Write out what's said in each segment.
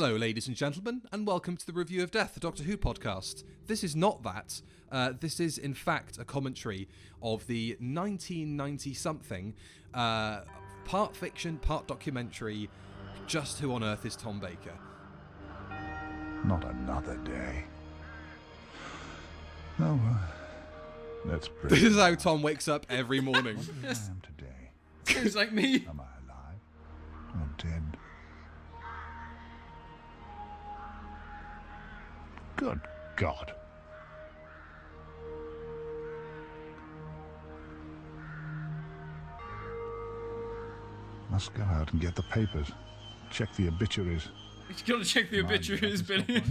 Hello, ladies and gentlemen, and welcome to the Review of Death, the Doctor Who podcast. This is not that. This is, in fact, a commentary of the 1990-something, part fiction, part documentary, Just Who on Earth is Tom Baker? Not another day. Oh, let's pray. This is how Tom wakes up every morning. What do I am today? Sounds like me. Am I alive or dead? Good God. Must go out and get the papers. Check the obituaries. You've got to check the obituaries, Billy.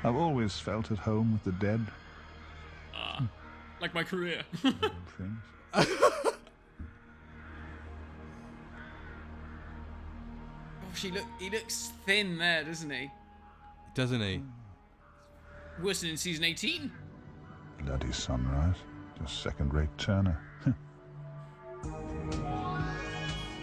I've always felt at home with the dead. Like my career. Things. He looks thin there, doesn't he? Doesn't he? Worse than in season 18. Bloody sunrise. Just second-rate Turner.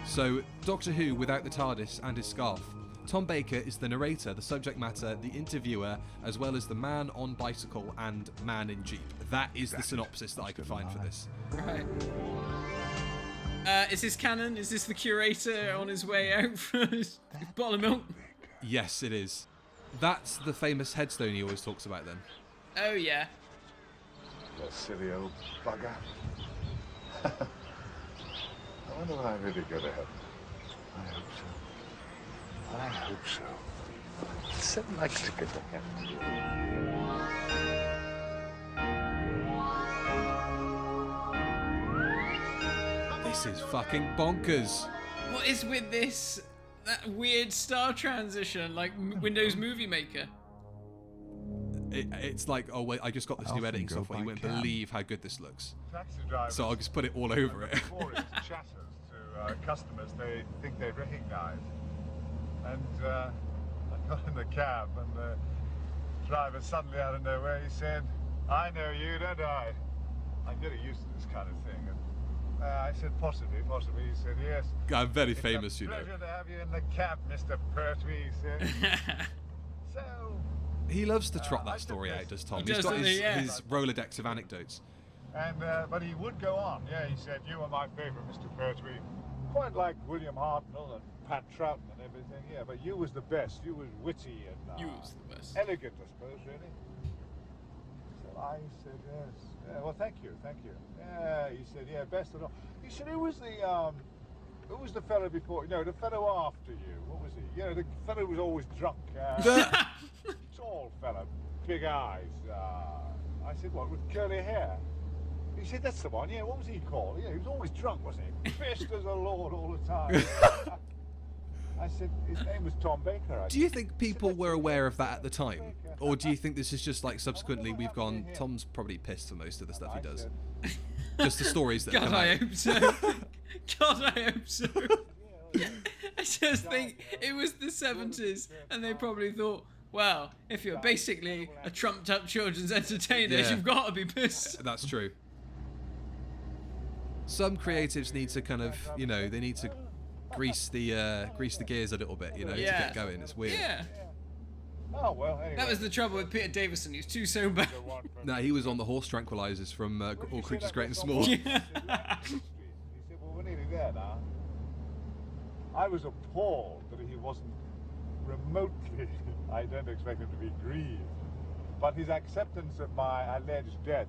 So, Doctor Who without the TARDIS and his scarf. Tom Baker is the narrator, the subject matter, the interviewer, as well as the man on bicycle and man in jeep. That is the synopsis that I could find for this. Right. Is this canon? Is this the curator on his way out for his bottle of milk? Yes, it is. That's the famous headstone he always talks about then. Oh, yeah. That silly old bugger. I wonder when I really go to heaven. I hope so. I hope so. So nice to go to heaven. This is fucking bonkers. What is with this? That weird star transition, like Windows Movie Maker. It's like, oh wait, I just got this new editing software. You wouldn't believe how good this looks. So I'll just put it all over it. Chatters to customers they think they recognise. And I got in the cab and the driver suddenly out of nowhere, he said, "I know you, don't I?" I'm getting used to this kind of thing. And I said, possibly. He said, yes. I'm very famous, you know. It's a pleasure to have you in the cab, Mr. Pertwee, he said. So... He loves to trot that story out, does Tom? He's got his Rolodex of anecdotes. And but he would go on. Yeah, he said, you were my favourite, Mr. Pertwee. Quite like William Hartnell and Pat Troughton and everything, yeah, but you was the best. You was witty and You was the best. elegant, I suppose, really. So I said, yes. Yeah, well, thank you. Yeah, he said, yeah, best of all. He said, who was the fellow before? No, the fellow after you. What was he? You know, the fellow who was always drunk. Tall fellow, big eyes. I said, what, with curly hair? He said, that's the one. Yeah, what was he called? Yeah, he was always drunk, wasn't he? Pissed as a lord all the time. I said, his name was Tom Baker. Do you think people were aware of that at the time? Or do you think this is just like subsequently we've gone, Tom's probably pissed for most of the stuff he does? Just the stories that God, come I out. hope so. God, I hope so. I just think it was the 70s and they probably thought, well, if you're basically a trumped up children's entertainer, Yeah. you've got to be pissed. That's true. Some creatives need to kind of, you know, they need to grease the gears a little bit, you know, to get going. It's weird. Yeah. Oh, well, anyway. That was the trouble with Peter Davison. He was too sober. No, he was on the horse tranquilizers from All Creatures Great and Small. He said, well, we're nearly there now. I was appalled that he wasn't remotely, I don't expect him to be grieved, but his acceptance of my alleged death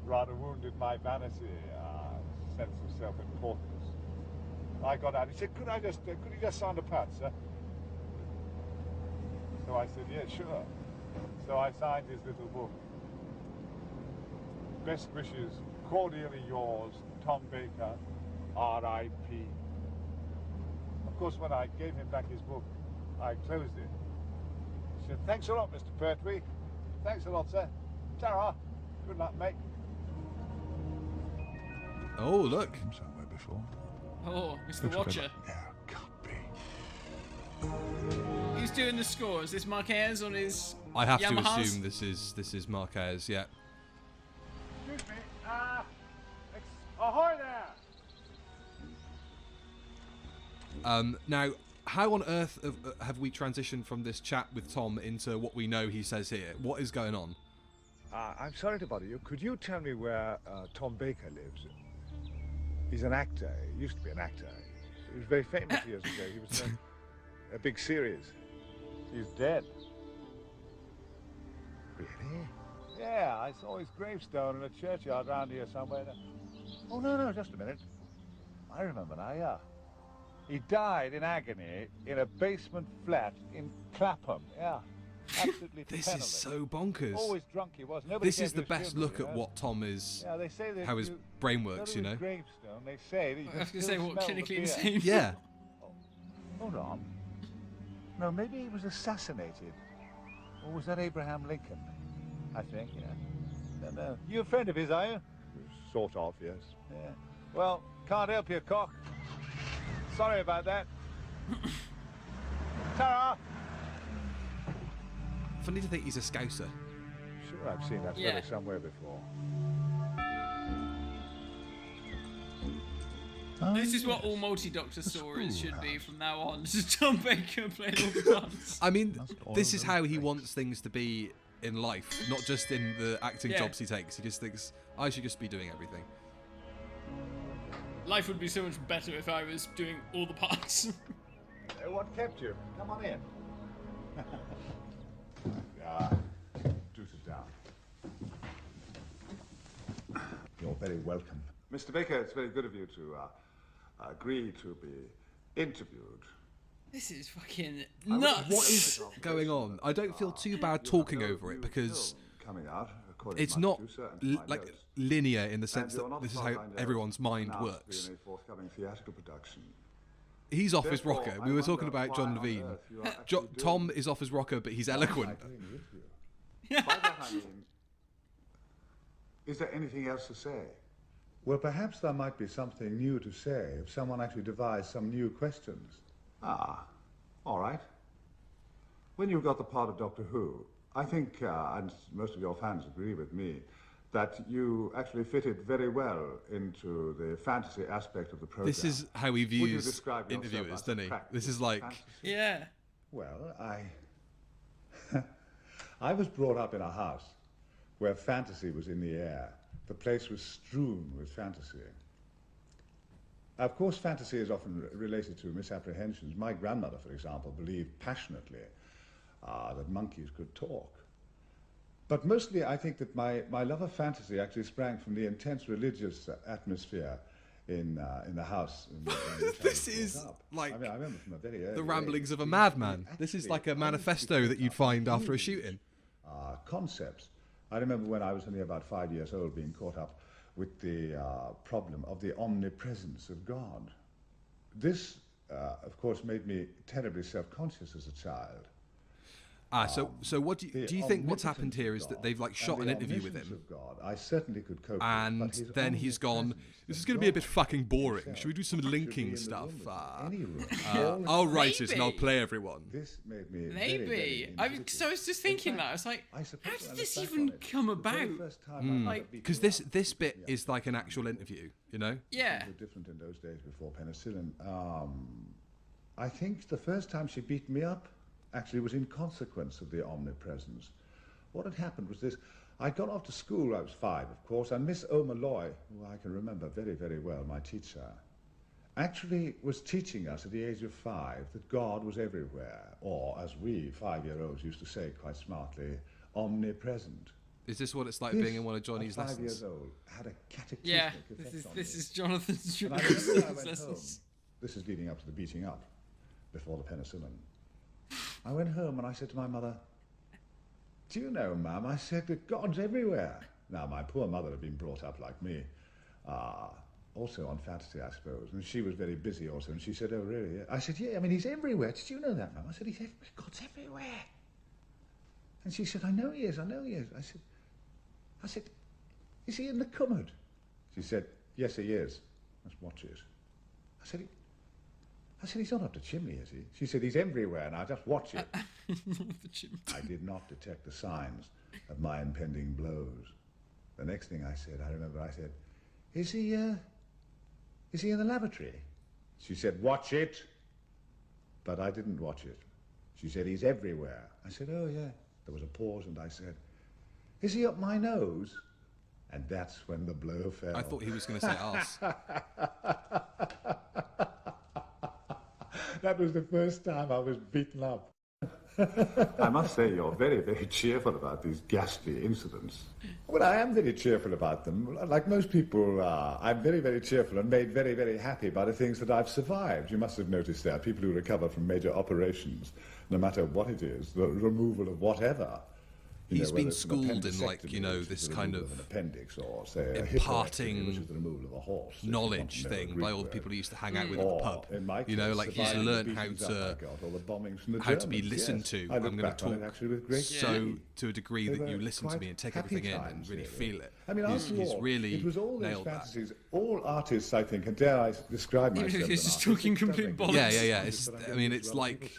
rather wounded my vanity, sense of self-importance. I got out. He said, could you just sign a pad, sir? So I said, yeah, sure. So I signed his little book. Best wishes, cordially yours, Tom Baker, R.I.P. Of course, when I gave him back his book, I closed it. He said, thanks a lot, Mr. Pertwee. Thanks a lot, sir. Ta-ra. Good luck, mate. Oh, look. Been somewhere before. Oh, it's the Looks a bit Watcher. like- Yeah, can't be. Who's doing the score? Is this Mark Ayres on his I have to Yamahas? assume this is Mark Ayres, yeah. Excuse me. Ahoy there! Now, how on earth have we transitioned from this chat with Tom into what we know he says here? What is going on? I'm sorry to bother you. Could you tell me where Tom Baker lives? He's an actor. He used to be an actor. He was very famous years ago. He was in a big series. He's dead. Really? Yeah, I saw his gravestone in a churchyard round here somewhere. Oh, no, just a minute. I remember now, yeah. He died in agony in a basement flat in Clapham, yeah. Absolutely This penniless. is so bonkers. Always drunk he was. Nobody This came is to the his best funeral, look you at know? what Tom is, Yeah, they say that how his brain works, you know? Gravestone, they say that you I was can going to say, still what, smell the clinically beer. insane? Yeah. Hold on. No, maybe he was assassinated. Or was that Abraham Lincoln? I think, yeah. No. You a friend of his, are you? Sort of, yes. Yeah. Well, can't help you, cock. Sorry about that. Ta-ra! Funny to think he's a Scouser. Sure, I've seen that Yeah. fellow somewhere before. This is what all multi-doctor stories should be from now on. This is Tom Baker playing all the parts. I mean, this is how he wants things to be in life, not just in the acting Yeah. jobs he takes. He just thinks, I should just be doing everything. Life would be so much better if I was doing all the parts. What kept you? Come on in. Yeah, do sit down. You're very welcome. Mr. Baker, it's very good of you to agree to be interviewed. This is fucking nuts. What is going on? I don't feel too bad talking over it because Coming out, according it's to not producer and my like notes. linear in the And sense you're that not this is far how behind everyone's mind announced works. to be in a forthcoming theatrical production. He's off his Therefore, rocker. I We were talking wonder about John why on Levine. earth you are actually doing Tom is off his rocker, but he's eloquent. By that I mean, is there anything else to say? Well, perhaps there might be something new to say if someone actually devised some new questions. Ah, all right. When you got the part of Doctor Who, I think, and most of your fans agree with me, that you actually fitted very well into the fantasy aspect of the program. This is how he Would you views describe yourself interviewers, as a doesn't he? practical This is like, fantasy? Yeah. Well, I was brought up in a house where fantasy was in the air. The place was strewn with fantasy. Of course, fantasy is often related to misapprehensions. My grandmother, for example, believed passionately that monkeys could talk. But mostly I think that my love of fantasy actually sprang from the intense religious atmosphere in the house. In which I this was is brought up. like I remember from a very early the ramblings age, of a these madman. actually This is like a honestly manifesto that picked you'd up find after a huge, shooting. Concepts. I remember when I was only about 5 years old being caught up with the problem of the omnipresence of God. This, of course, made me terribly self-conscious as a child. So what do you think what's happened here is that they've like shot an interview with him, Of God, I certainly could cope and with, but his then he's gone, omnipresence this is of going to be a bit God fucking boring. himself Should we do some should be linking in the stuff? room with me, any room. I'll write it and I'll Maybe. play everyone. This made me very, Maybe. very I inquisitive. was just In thinking fact, that. I was like, I suppose how when I did this look back even on it, come the very about? first time my mother Like- beat Because me this up. bit Yeah. is like an actual interview, you know? Yeah. Things were different in those days before penicillin. I think the first time she beat me up actually was in consequence of the omnipresence. What had happened was this. I'd gone off to school, I was 5, of course, and Miss O'Malloy, who I can remember very, very well, my teacher, actually was teaching us at the age of 5 that God was everywhere, or as we 5-year-olds used to say quite smartly, omnipresent. Is this what it's like This, being in one of Johnny's at 5 lessons? years old, had a cataclysmic Yeah. effect This on is me. Jonathan's And I remember when I went home, lessons. this is leading up to the beating up, before the penicillin. I went home and I said to my mother, do you know, Mum, I said that God's everywhere. Now, my poor mother had been brought up like me, also on fantasy, I suppose, and she was very busy also, and she said, oh, really? I said, yeah, I mean, he's everywhere. Did you know that, Mum? I said, God's everywhere. And she said, I know he is. I said, is he in the cupboard? She said, yes, he is. Let's watch it. I said, he's not up the chimney, is he? She said, he's everywhere, now just watch it. I did not detect the signs of my impending blows. The next thing I said, I said, is he in the lavatory? She said, watch it. but I didn't watch it. She said, he's everywhere. I said, oh, yeah. There was a pause, and I said, is he up my nose? And that's when the blow fell. I thought he was going to say arse. That was the first time I was beaten up. I must say you're very, very cheerful about these ghastly incidents. Well, I am very cheerful about them. Like most people are, I'm very, very cheerful and made very, very happy by the things that I've survived. You must have noticed that people who recover from major operations, no matter what it is, the removal of whatever. He's been schooled in, like, you know, this kind of an appendix, or say imparting which is the removal of a horse, knowledge thing by all the people he used to hang out with at the pub. You know, like he's learned how to be listened to. I'm going to talk to a degree that you listen to me and take everything in and really feel it. I mean, he's really nailed that. All artists, I think, and dare I describe myself. Even if he's just talking complete bollocks. Yeah. It's like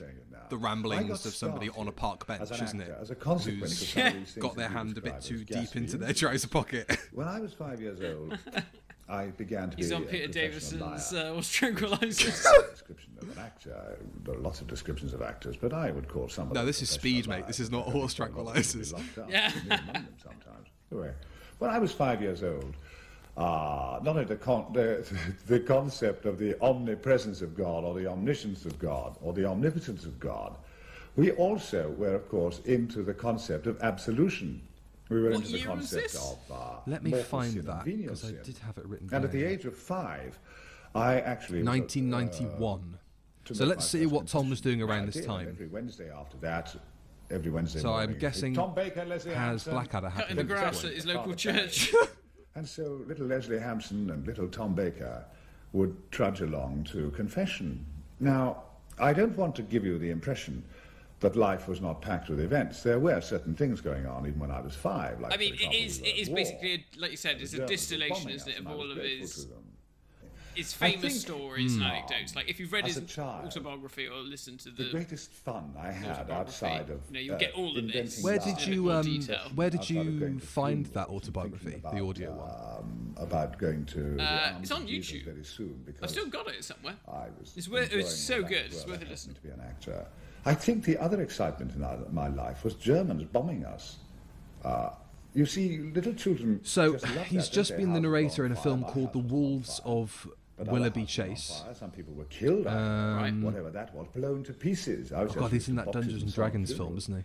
the ramblings of somebody on a park bench, isn't it? As a consequence of some of these things got their hand a bit too deep into their trouser pocket. When I was 5 years old, I began to be He's on Peter Davison's What's Tranquilizers. Description of an actor. There are lots of descriptions of actors, but I would call some of them. No, this is Speed, mate. This is not Horse Tranquilizers. Yeah. Sometimes. Anyway, when I was 5 years old, not only the concept of the omnipresence of God, or the omniscience of God, or the omnipotence of God, we also were, of course, into the concept of absolution. We were into the concept of let me find sin that, and venial because I sin. did have it written And down. at the age of 5, I actually... 1991. So let's see what Tom was doing around this time. Every Wednesday after that, every Wednesday So morning, I'm guessing Tom Baker, Leslie has Hampson, Blackadder Cutting happened the at this grass point? at his local church. And so little Leslie Hampson and little Tom Baker would trudge along to confession. Now, I don't want to give you the impression that life was not packed with events. There were certain things going on even when I was 5. Like, I mean, for example, it is war. basically, like you said, it's a The Germans were distillation, bombing isn't us, it, of and I all was of grateful to them. his famous think- stories and anecdotes. Like, if you've read As his a child, autobiography or listened to The the greatest fun I had autobiography, outside of you know, you get all of inventing this. Where Just did in a you bit more detail. where did outside of going you to find school, that autobiography, thinking the audio one? About going to the arms it's on of Jesus YouTube. very soon, because I've still got it somewhere. I was It's so enjoying good. that It's world. worth a I listen. happened to be an actor. I think the other excitement in my life was Germans bombing us. You see, little children. So just love he's that, just don't been they? the House narrator in a was on film fire, called The my house was on Wolves fire. of But other Willoughby houses were on Chase. fire. Some people were killed. Whatever that was, blown to pieces. I was Oh just God, he's in reading that boxes Dungeons and so on Dragons film, funerals. isn't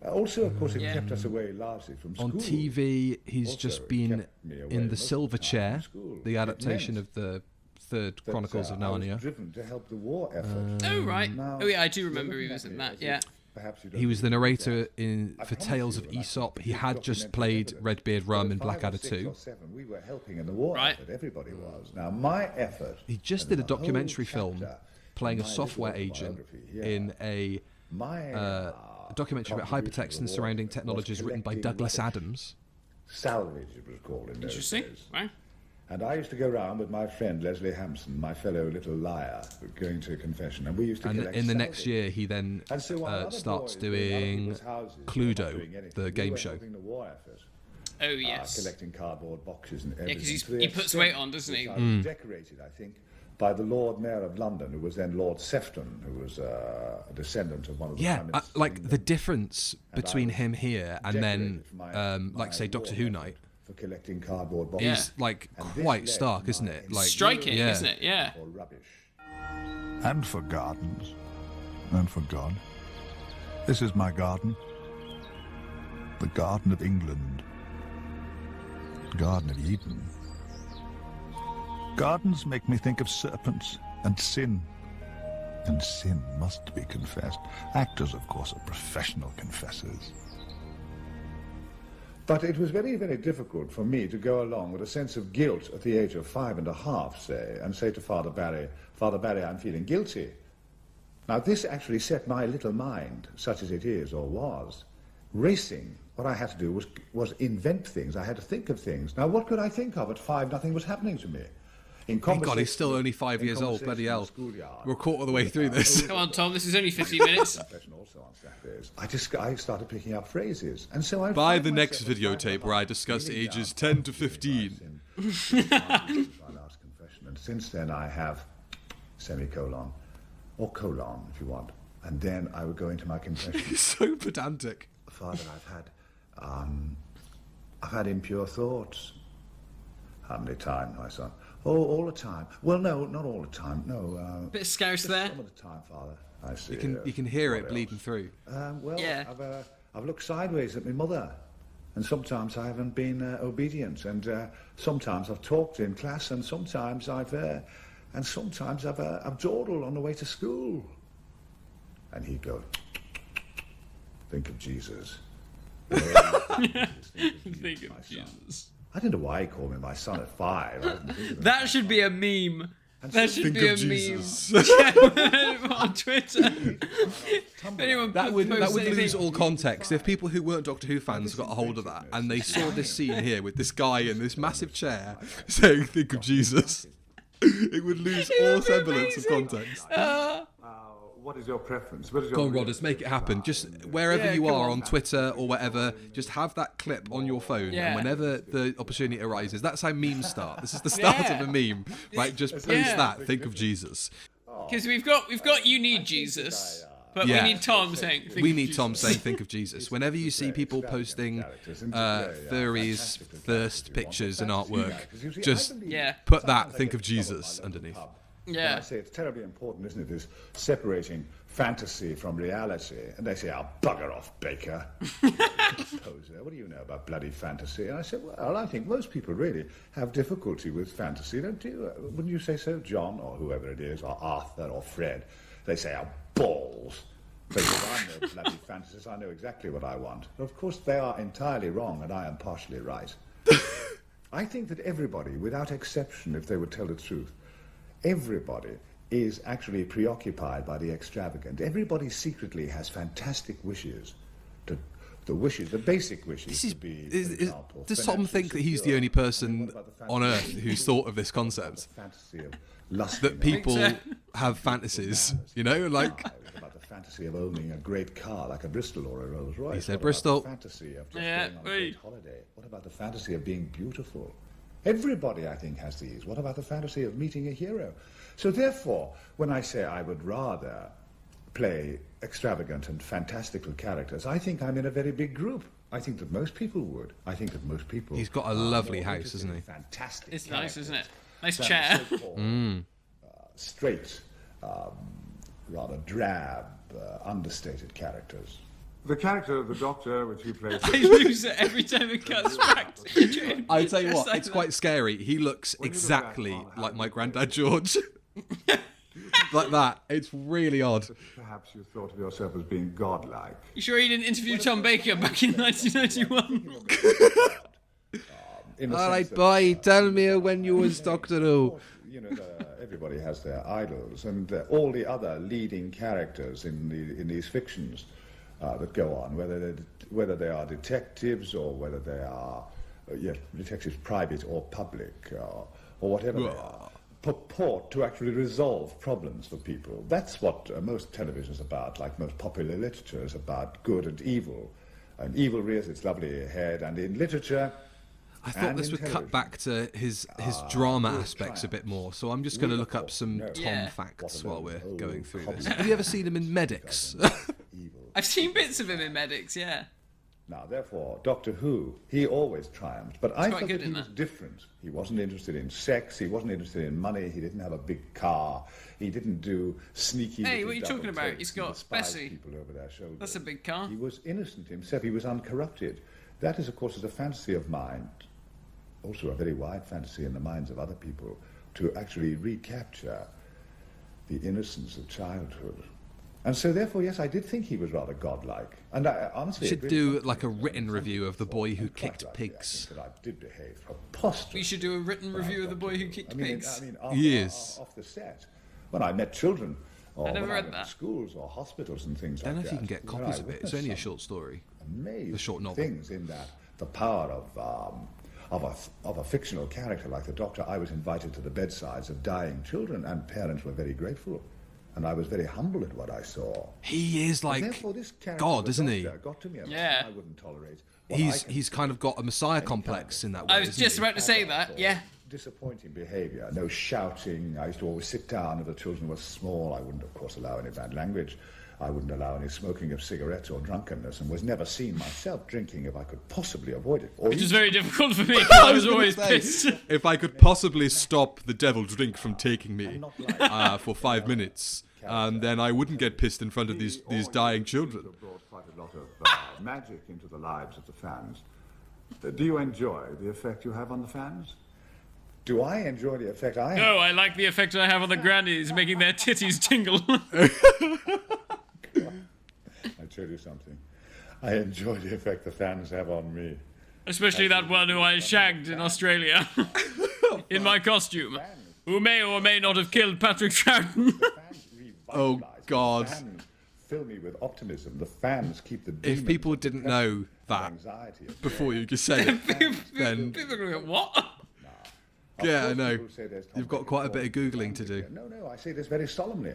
he? Also, of course, it kept us away largely from school. On TV, he's Also, just it been kept me away in The most of Silver the time Chair, from school. the It adaptation meant of the third that, Chronicles of I was Narnia. driven to help the war effort. Oh, right. Now, Oh, yeah, I do you're remember he looking was at in me that, as yeah. if perhaps you don't He was the believe narrator that. in I for promise Tales you of that I Aesop. think He the had just documentary played evidence. Redbeard Rum There in were 5 or Blackadder 6 2. or 7. We were helping in the war Right. effort. Everybody was. Now, my effort. He just and did a the whole documentary film chapter playing in a my software little agent autobiography here, in a my documentary about contribution hypertext to and the war surrounding effort was technologies written by collecting Douglas rubbish. Adams. Salvage, it was called in those Interesting, days. right? And I used to go round with my friend Leslie Hampson, my fellow little liar, going to confession, and we used to And collect in the next salvage. year, he then And so while other starts boys were in other doing people's houses, they were not Cluedo, doing anything. the We game were show. helping the war effort, Oh, yes. collecting cardboard boxes and 'cause everything. he's- to the he puts extent weight on, doesn't he? which I was decorated, I think, by the Lord Mayor of London, who was then Lord Sefton, who was a descendant of one of the Yeah, prime ministers of like the England. difference between was him here and then, Decorated for my like say Doctor war Who effort night. for collecting cardboard boxes. Yeah. He's like And this quite led stark, to isn't my it? Like Striking, yeah. isn't it? Yeah. Or rubbish. And for gardens, and for God. This is my garden. The Garden of England. Garden of Eden. Gardens make me think of serpents and sin. And sin must be confessed. Actors, of course, are professional confessors. But it was very, very difficult for me to go along with a sense of guilt at the age of 5.5, say, and say to Father Barry, I'm feeling guilty. Now, this actually set my little mind, such as it is or was, racing. What I had to do was invent things. I had to think of things. Now, what could I think of at 5? Nothing was happening to me. Thank God, he's still only 5 years old. Bloody hell. We're a quarter of the way through this. Come on, Tom, this is only 15 minutes. Confession also on Saturdays. I started picking up phrases, and so I By found the next myself at videotape where I discuss feeling ages down 10 to 15. my last confession, and since then I have, semicolon, or colon, if you want. And then I would go into my confession. He's so pedantic. Father, I've had impure thoughts. How many times, my son? Oh, all the time. Well, no, not all the time. No. Bit of scouse there. Some of the time, Father. I see. You can hear it What bleeding else? through. Well, Yeah. I've looked sideways at my mother, and sometimes I haven't been obedient, and sometimes I've talked in class, and sometimes I've dawdled on the way to school. And he'd go, think of Jesus. Think of Jesus. I don't know why he called me my son at 5. I didn't think of it. That should be a meme. That should Think be a of Jesus. meme. Yeah, on Twitter. If anyone That would posts lose anything- all context if people who weren't Doctor Who fans got a hold of that and they saw this scene here with this guy in this massive chair saying "Think of Jesus." It would lose all would be semblance of amazing. context. What is your preference? What is your Go on, Rodders, make it happen. Just wherever Yeah, you come are on. on Twitter or whatever, just have that clip on your phone, Yeah. and whenever the opportunity arises, that's how memes start. This is the start Yeah. of a meme. Right, just post Yeah. that. Think of Jesus. Because we've got you need Jesus, but Yeah. we need Tom saying. Think We of need Jesus. Tom saying "Think of Jesus." Whenever you see people posting furries, thirst pictures and artwork, just Yeah. put that "Think of Jesus" underneath. Yeah. I say it's terribly important, isn't it, this separating fantasy from reality. And they say, oh, bugger off, Baker. Poser, what do you know about bloody fantasy? And I said, well, I think most people really have difficulty with fantasy, don't you? Wouldn't you say so, John, or whoever it is, or Arthur, or Fred? They say, oh, balls. Because I know bloody fantasies, I know exactly what I want. Of course, they are entirely wrong, and I am partially right. I think that everybody, without exception, if they would tell the truth, everybody is actually preoccupied by the extravagant. Everybody secretly has fantastic wishes. The basic wishes to be, for example, Does Tom financially think that he's the secure. only What person about the fantasy on Earth who's thought of this concept? The fantasy of lusting That people so. have fantasies, you know, like What about the fantasy of owning a great car like a Bristol or a Rolls Royce? He said What Bristol. About the fantasy of just Yeah, going on a great holiday? What about the fantasy of being beautiful? Everybody, I think, has these. What about the fantasy of meeting a hero? So therefore, when I say I would rather play extravagant and fantastical characters, I think I'm in a very big group. I think that most people would. I think that most people... He's got a are lovely more house, interested isn't in he? Fantastic It's nice, isn't it? characters Nice than chair. so-called, straight, rather drab, understated characters. The character of the Doctor, which he plays... I lose it every time it cuts back. I tell you Just what, like it's that. quite scary. He looks exactly like my granddad George. Like that. It's really odd. Perhaps you thought of yourself as being godlike. You sure he didn't interview Tom Baker back in 1991? In the All sense right, that, boy, tell me when you was Doctor Who. you know, everybody has their idols, and all the other leading characters in these fictions that go on, whether they are detectives or whether they are detectives private or public or whatever they are, purport to actually resolve problems for people. That's what most television is about, like most popular literature is about good and evil. And evil rears its lovely head, and in literature... I thought and this in would cut television, back to his drama good aspects a bit triumphs. more, so I'm just going to We, look of up course, some know Tom Yeah. facts what while we're an going old through this. cobbler Have you ever seen him in Medics? evil. I've seen bits of him in Medics, yeah. Now, therefore, Doctor Who, he always triumphed, but I quite thought good that he in was that. different. He wasn't interested in sex, he wasn't interested in money, he didn't have a big car, he didn't do sneaky Hey, little what are you double talking about? takes He's and got despise Bessie. people over their shoulders. That's a big car. He was innocent himself, he was uncorrupted. That is, of course, is a fantasy of mine, also a very wide fantasy in the minds of other people, to actually recapture the innocence of childhood. And so, therefore, yes, I did think he was rather godlike. And I honestly... We should it do really like a something written some review of The people Boy thought, Who and quite Kicked rightly, Pigs. I think that I did behave preposterously. We should do a written review of The Boy Who Kicked Pigs. Yes. Off the set. When I met children, or I never when read went that. to schools or hospitals and things I don't know like if you can that, get where copies I of it. It's witnessed only a some short story. amazing The short novel. things in that. The power of a fictional character like the Doctor. I was invited to the bedsides of dying children, and parents were very grateful. And I was very humble at what I saw. He is And like therefore, this character, God, the isn't he? Doctor, got to me. Yeah. I wouldn't tolerate. What I He's kind of got a messiah complex in that way. I was isn't just he? about to say that, yeah. disappointing behaviour. No shouting. I used to always sit down if the children were small. I wouldn't, of course, allow any bad language. I wouldn't allow any smoking of cigarettes or drunkenness, and was never seen myself drinking if I could possibly avoid it. Which is very difficult for me, because I was always pissed. If I could possibly stop the devil drink from taking me for 5 minutes, then I wouldn't get pissed in front of these dying children. Brought quite a lot of magic into the lives of the fans. Do you enjoy the effect you have on the fans? Do I enjoy the effect I have? No, I like the effect I have on the grannies, making their titties tingle. I tell you something. I enjoy the effect the fans have on me. Especially that one who I shagged in Australia. In my costume. Who may or may not have killed Patrick Troughton. Oh, God. The fans fill me with optimism. The fans keep the If people didn't know that before you just said it, then... People are going to go, what? Yeah, I know. You've got quite a bit of Googling to do. No, I say this very solemnly.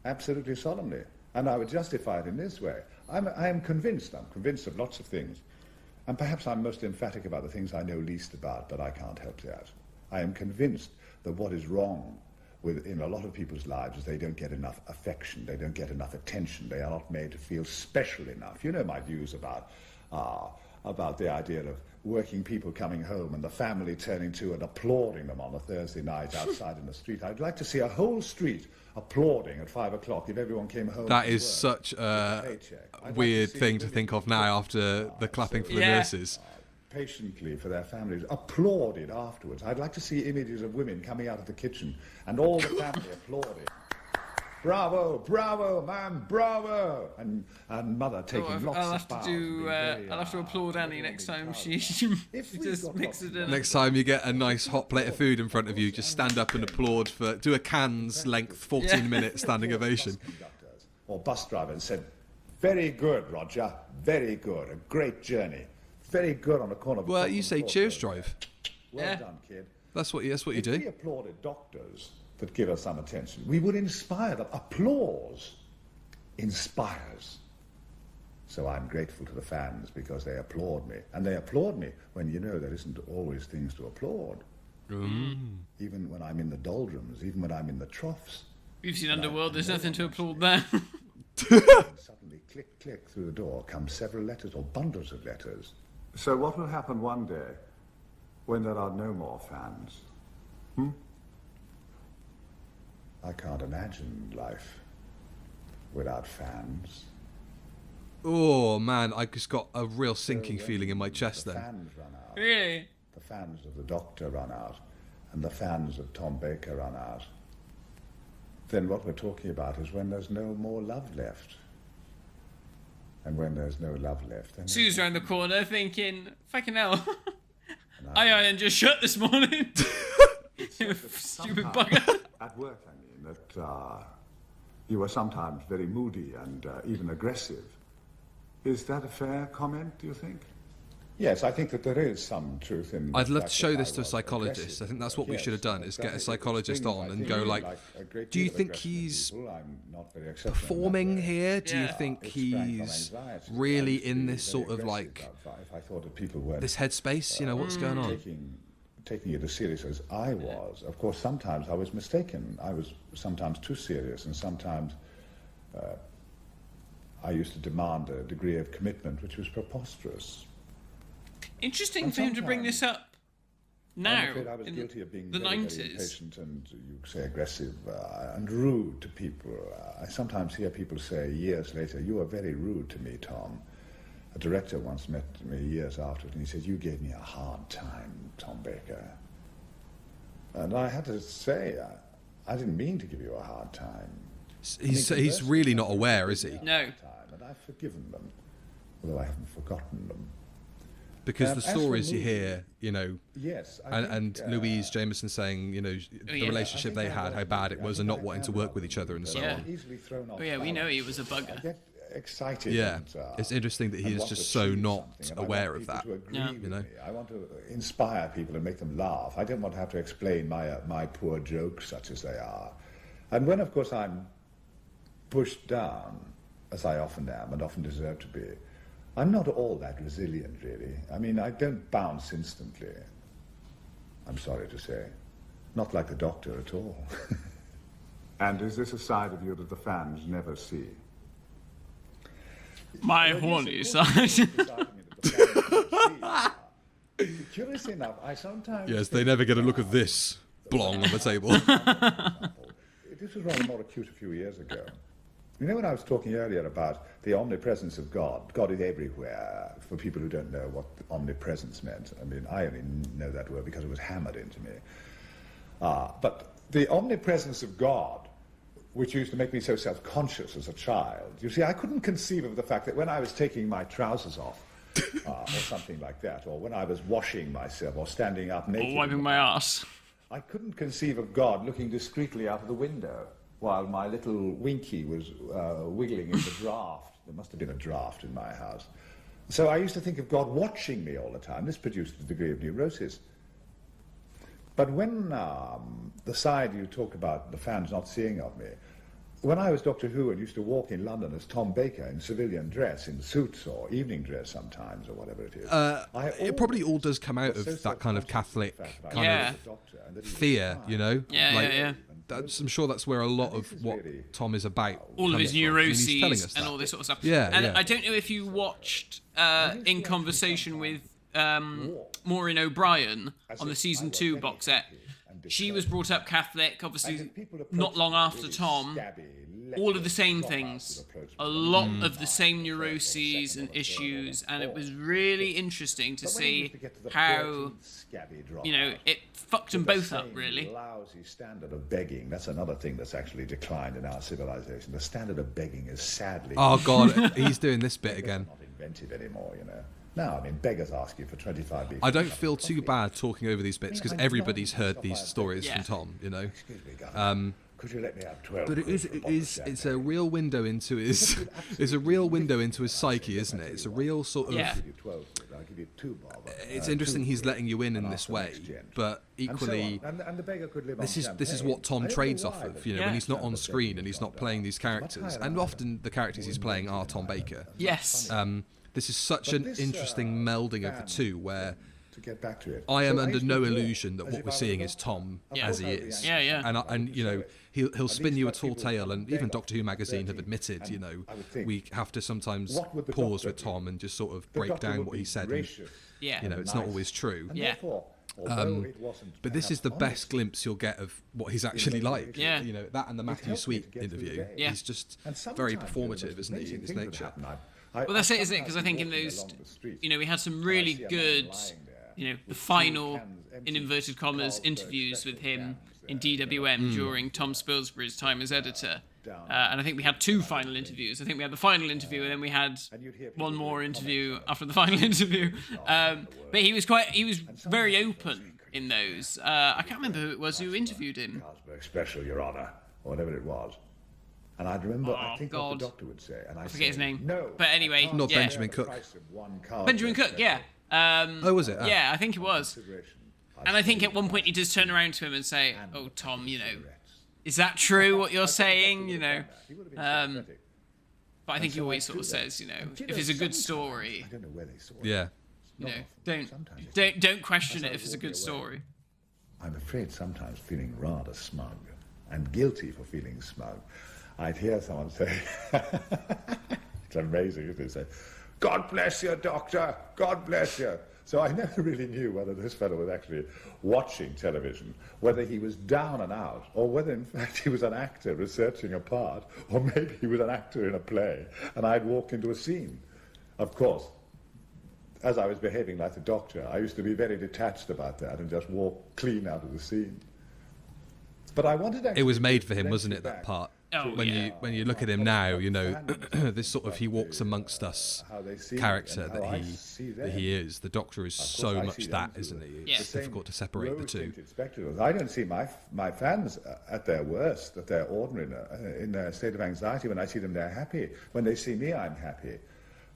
Absolutely solemnly. And I would justify it in this way. I am convinced. I'm convinced of lots of things. And perhaps I'm most emphatic about the things I know least about, but I can't help that. I am convinced that what is wrong in a lot of people's lives is they don't get enough affection, they don't get enough attention, they are not made to feel special enough. You know my views about the idea of working people coming home and the family turning to and applauding them on a Thursday night outside in the street. I'd like to see a whole street applauding at 5 o'clock if everyone came home. That is such a weird thing to think of now after the clapping for the nurses. Patiently for their families, applauded afterwards. I'd like to see images of women coming out of the kitchen and all the family applauding. Bravo, bravo, ma'am, bravo! And mother taking lots of bows. I'll have to applaud Annie next time she just mixes it in. Next time you get a nice hot plate of food in front of you, just stand up and applaud do a Cannes length 14-minute standing ovation. Or bus driver and said, "Very good, Roger, very good, a great journey. Very good on the corner." Well, you say cheers, drive. Well done, kid. That's what you If do. we applauded doctors that give us some attention, we would inspire them. Applause inspires. So I'm grateful to the fans because they applaud me. And they applaud me when there isn't always things to applaud. Even when I'm in the doldrums, even when I'm in the troughs. We've seen Underworld, there's nothing to applaud there. Suddenly, click, click, through the door come several letters or bundles of letters. So what will happen one day when there are no more fans? I can't imagine life without fans. Oh, man, I just got a real sinking feeling in my chest The then. fans run out. Really? The fans of the Doctor run out, and the fans of Tom Baker run out. Then what we're talking about is when there's no more love left. And when there's no love left... then Sue's round the corner thinking, fucking hell. I ironed your shirt this morning. Stupid bugger. At work, I mean, that you were sometimes very moody and even aggressive. Is that a fair comment, do you think? Yes, I think that there is some truth in... I'd love to show this to a psychologist. I think that's what we should have done, is get a psychologist on and go like, do you think he's performing here? Do you think he's really in this sort of like, this headspace? What's going on? Taking it as serious as I was. Of course, sometimes I was mistaken. I was sometimes too serious, and sometimes I used to demand a degree of commitment which was preposterous. Interesting for him to bring this up now, I'm afraid I was guilty of being the very, very 90s. impatient and, you say, aggressive and rude to people. I sometimes hear people say years later, "You were very rude to me, Tom." A director once met me years afterwards and he said, "You gave me a hard time, Tom Baker." And I had to say, I didn't mean to give you a hard time. He's really not aware, is he? No. And I've forgiven them, although I haven't forgotten them. Because the as for stories you me- hear, Yes, and Louise Jameson saying, the yeah. relationship they had, how bad it was, and not wanting to work with each other and so Yeah. on. Easily thrown off Oh yeah, we know balance. he was a bugger. I get excited. Yeah, and, it's interesting that he and is want just to so achieve not something, and I aware want of that. people to agree Yeah. with You know? me. I want to inspire people and make them laugh. I don't want to have to explain my poor jokes, such as they are. And when, of course, I'm pushed down, as I often am and often deserve to be, I'm not all that resilient, really. I mean, I don't bounce instantly. I'm sorry to say. Not like the Doctor at all. And is this a side of you that the fans never see? My horny side. Curiously enough, I sometimes... Yes, they never get a look at this blong on the table. This was rather more acute a few years ago. You know, when I was talking earlier about the omnipresence of God, God is everywhere, for people who don't know what omnipresence meant. I mean, I only know that word because it was hammered into me. But the omnipresence of God, which used to make me so self-conscious as a child, you see, I couldn't conceive of the fact that when I was taking my trousers off, or something like that, or when I was washing myself, or standing up naked... Or wiping my ass. I couldn't conceive of God looking discreetly out of the window while my little Winky was wiggling in the draft. There must have been a draft in my house. So I used to think of God watching me all the time. This produced a degree of neurosis. But when the side you talk about, the fans not seeing of me, when I was Doctor Who and used to walk in London as Tom Baker in civilian dress, in suits or evening dress sometimes, or whatever it is. It probably all does come out of that kind of Catholic kind of fear, you know? Yeah. I'm sure that's where a lot of what Tom is about. All of his neuroses and and all this sort of stuff. Yeah, and yeah. I don't know if you watched In Conversation with Maureen O'Brien on the season 2 box set. She was brought up Catholic, obviously not long after Tom. All of the same things, a lot of the same neuroses and issues, and it was really interesting to see how, you know, it fucked them both up, really. Lousy standard of begging. That's another thing that's actually declined in our civilization. The standard of begging is sadly... Oh, God, he's doing this bit again. Not invented anymore, you know. No, I mean, beggars ask you for 25 beef. I don't feel too bad talking over these bits because everybody's heard these stories from Tom, you know. Excuse me, Governor. Could you let me have 12? But it's a real window into his psyche, isn't it? It's a real sort of... Yeah. I'll give you 2 bob. It's interesting he's letting you in this way, but equally, and the beggar could live this on is what Tom trades off of, you know, when he's not on screen and he's not playing these characters, and often the characters he's playing are Tom Baker. Yes. This is such an interesting melding of the two, where to get back to it. I am under no illusion that what we're seeing is Tom as he is. Yeah. And you know, he'll spin you a tall tale, and even Doctor Who magazine have admitted, you know, we have to sometimes pause with Tom and just sort of break down what he said. And, you know, it's not always true. Yeah. But this is the best glimpse you'll get of what he's actually like. Yeah. You know, that and the Matthew Sweet interview. Yeah. He's just very performative, isn't he, in his nature? Well, that's it, isn't it? Because I think in those, you know, we had some really good, you know, the final, in inverted commas, interviews with him in DWM during Tom Spilsbury's time as editor. And I think we had 2 final interviews. I think we had the final interview, and then we had one more interview after the final interview. But he was very open in those. I can't remember who it was who interviewed him. Carlsberg Special, Your Honour, or whatever it was. And I'd remember, I think what the Doctor would say. And I forget his name. No. But anyway, Not Benjamin Cook. Benjamin Cook, yeah. Oh, was it? Ah. Yeah, I think it was. And I think at one point he does turn around to him and say, "Oh, Tom, you know, is that true what you're saying?" You know. But I think he always sort of says, you know, if it's a good story, I don't know where they saw it. Yeah. you know, don't question it if it's a good story. I'm afraid sometimes feeling rather smug and guilty for feeling smug. I'd hear someone say, it's amazing if they say, "God bless you, Doctor, God bless you." So I never really knew whether this fellow was actually watching television, whether he was down and out, or whether in fact he was an actor researching a part, or maybe he was an actor in a play, and I'd walk into a scene. Of course, as I was behaving like the Doctor, I used to be very detached about that and just walk clean out of the scene. But I wanted to... It was made for him, wasn't it, that part? Oh, when you look at him now, you know, this sort of he walks amongst us character that he is. The Doctor is so much that, isn't he? It's difficult to separate the two. I don't see my fans at their worst, at their ordinary, in their state of anxiety. When I see them, they're happy. When they see me, I'm happy.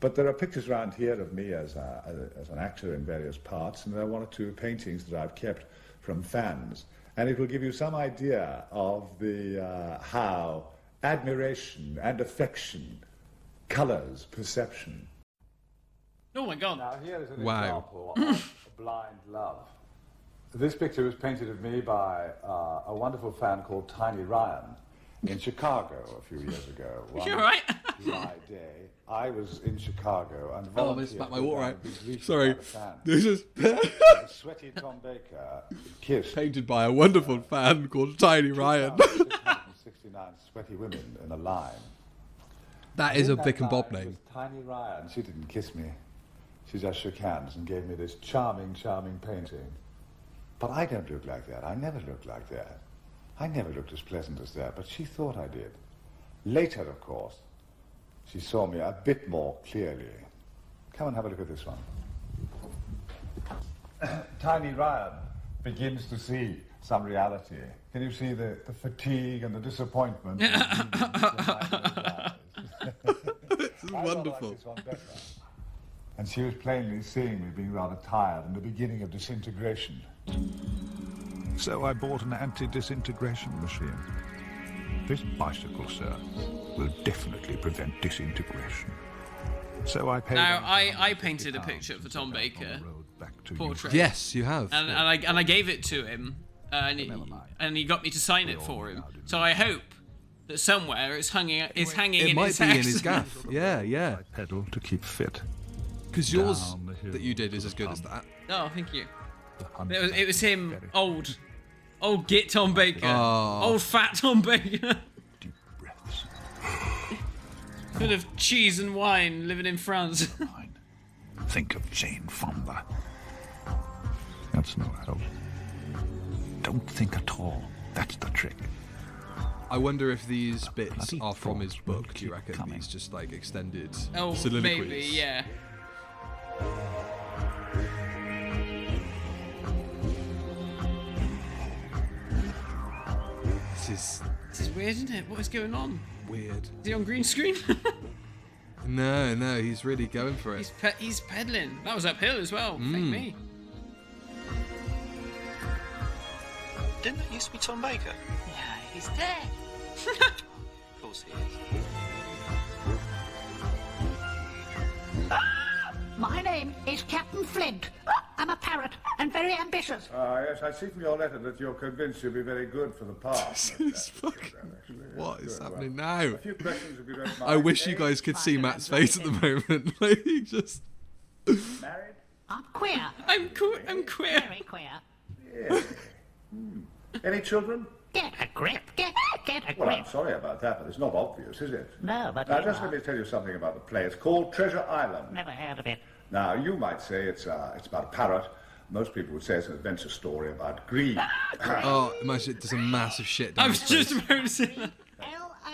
But there are pictures around here of me as an actor in various parts, and there are 1 or 2 paintings that I've kept from fans. And it will give you some idea of the how admiration and affection colours perception. Oh my God! Now here is an Wow. example of blind love. This picture was painted of me by a wonderful fan called Tiny Ryan in Chicago a few years ago. You all right? July day, I was in Chicago and Oh, I missed volunteered my water to out. be greeted Sorry. by the fans. This is The sweaty Tom Baker kissed painted by a wonderful fan called Tiny Ryan. 669 sweaty women in a line. That is a In that Vic and Bob line name. was Tiny Ryan. She didn't kiss me. She just shook hands and gave me this charming, charming painting. But I don't look like that. I never looked like that. I never looked as pleasant as that, but she thought I did. Later, of course, she saw me a bit more clearly. Come and have a look at this one. Tiny Ryan begins to see some reality. Can you see the fatigue and the disappointment? This is wonderful. Like this one better. And she was plainly seeing me being rather tired and the beginning of disintegration. So I bought an anti-disintegration machine. This bicycle, sir, will definitely prevent disintegration. So I paid... Now, I painted a picture for Tom Baker, portrait. Yes, you have. And I gave it to him, and he got me to sign it for him. So I hope that somewhere it's hanging it in might his be house. in his gaff. Yeah, yeah. I pedal to keep fit. Because yours Down the hill that you did is as good as that. Oh, thank you. The hunt It was him, very old git Tom Baker, Oh. old fat Tom Baker, deep breaths. full of cheese and wine, living in France. Mine. Think of Jane Fonda. That's no help. Don't think at all. That's the trick. I wonder if these bits bloody are from his thoughts will book, do you keep reckon? coming. These just like extended Oh, soliloquies. maybe, yeah. This This is weird, isn't it? What is going on? is weird. Is he on green screen? No, he's really going for it. He's pedaling. That was uphill as well. Thank me. Didn't that used to be Tom Baker? Yeah, he's dead. Of course he is. My name is Captain Flint. I'm a parrot and very ambitious. Yes, I see from your letter that you're convinced you'll be very good for the part. It's fucking... What is happening now? A few questions if you don't mind. I wish you guys could see Matt's face at the moment. Like, he just... Married? I'm queer. I'm queer. Very queer. Yeah. Any children? Get a grip. Get a Well, I'm grip. sorry about that, but it's not obvious, is it? No, but Now, you just are. let me tell you something about the play. It's called Treasure Island. Never heard of it. Now, you might say it's about a parrot. Most people would say it's an adventure story about greed. Oh, imagine there's a massive shit I down was his just face. about to say that.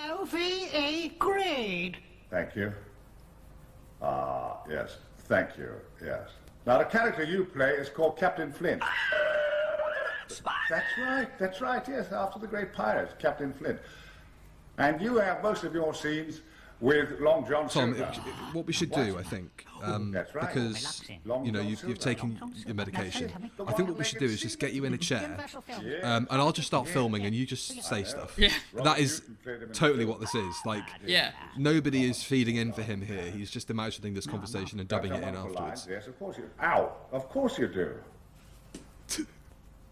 L-O-V-E, greed. Thank you. Yes. Thank you. Yes. Now, the character you play is called Captain Flint. That's right, yes, after the great pirate, Captain Flint. And you have most of your scenes with Long John Tom, Silver. what we should do, I think, That's right. because Long you know John you've Silver. taken your medication. The I think what we should do is just get you in a chair, Universal film. and I'll just start filming, and you just say stuff. Yeah. That is totally what this is. Like, Yeah. nobody is feeding in for him here. He's just imagining this conversation and dubbing it in Wonderful afterwards. lines, yes, of course you. Ow! Of course you do.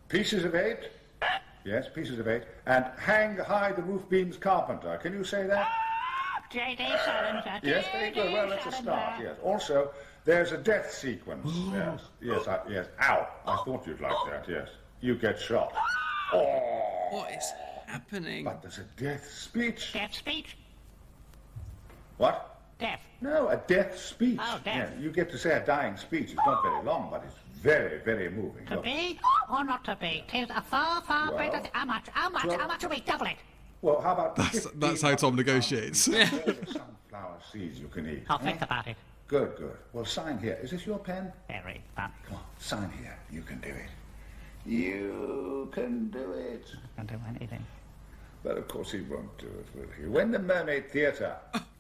Pieces of 8. Yes, pieces of 8. And hang high the roof beams carpenter. Can you say that? J.D. Salinger. Yes, very good. Well, that's a start. Yes. Also, there's a death sequence. Yes. Yes. Ow! I thought you'd like that. Yes. You get shot. Oh! What is happening? But there's a death speech. Death speech. What? Death. No, a death speech. Oh, death. Yeah, you get to say a dying speech. It's not very long, but it's very, very moving. To Look. be or not to be? 'Tis a far, far Well, better thing. How much a week? Double it. Well, how about That's how Tom negotiates. sunflower seeds you can eat? I'll think about it. Good, good. Well, sign here. Is this your pen? Very fun. Come on, sign here. You can do it. You can do it. Can do anything. But of course he won't do it, will he? When the Mermaid Theatre...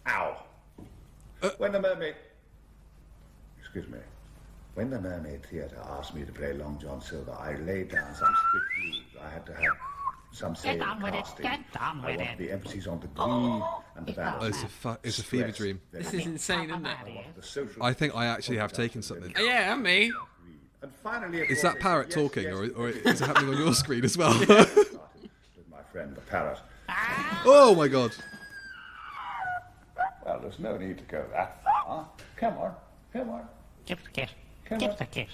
Ow! When the Mermaid... Excuse me. When the Mermaid Theatre asked me to play Long John Silver, I laid down some strict rules. I had to have some say in on with it. casting. Get on I with wanted it. the emphasis on the greed and the Oh, balance. it's a fever dream. This is insane, isn't it? The social I think I actually have taken something. Yeah, and me. And finally, Is that parrot talking, or is it happening on your screen as well? with my friend the parrot. Oh my god. Well, there's no need to go that far. Come on. Give the kiss. Come Give on. the kiss.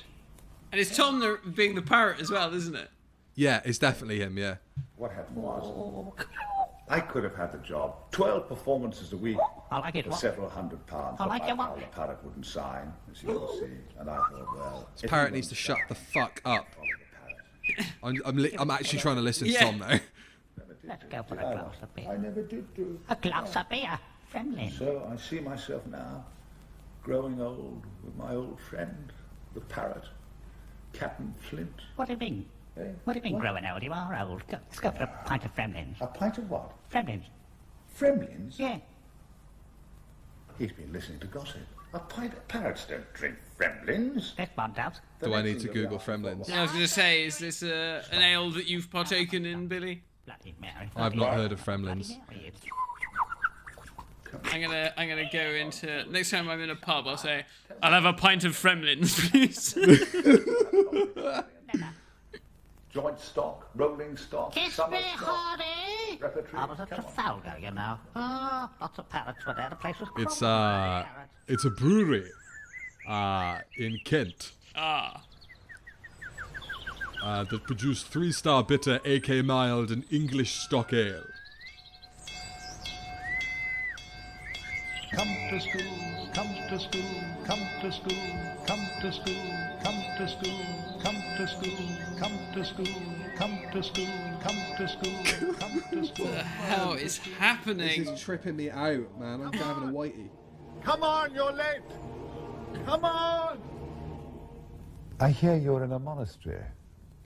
And it's Tom being the parrot as well, isn't it? Yeah, it's definitely him. Yeah. What happened was, I could have had the job. 12 performances a week I like it. for What? several hundred pounds. I like but it, my what? pal, the parrot wouldn't sign, as you can see. And I thought, well, This parrot needs to shut the fuck up. I'm actually trying to listen to Tom now. Let's go for a glass of I beer. never did do. A glass of beer. Friendly. So I see myself now, growing old with my old friend, the parrot, Captain Flint. What do you mean? Eh? What do you mean growing old? You are old. Let's go for a pint of Fremlins. A pint of what? Fremlins. Fremlins? Yeah. He's been listening to gossip. A pint of parrots don't drink Fremlins. This one does. Do I need to Google Fremlins? Yeah, I was going to say, is this an ale that you've partaken in, Billy? Bloody Mary. I've not heard of Fremlins. Bloody Mary. I'm gonna go into next time I'm in a pub. I'll say, I'll have a pint of Fremlins, please. Joint stock, rolling stock, Kiss summer me, stock, honey. repertory. I was at Trafalgar, you know. Oh, lots of parrots were there. The place was It's crawling with it's a brewery, in Kent, that produced 3-star bitter, AK mild, and English stock ale. Come to school, come to school, come to school, come to school, come to school, come to school, come to school, come to school, come to school, come to school. What the hell is happening? This is tripping me out, man. I'm having a whitey. Come on, you're late. Come on. I hear you're in a monastery.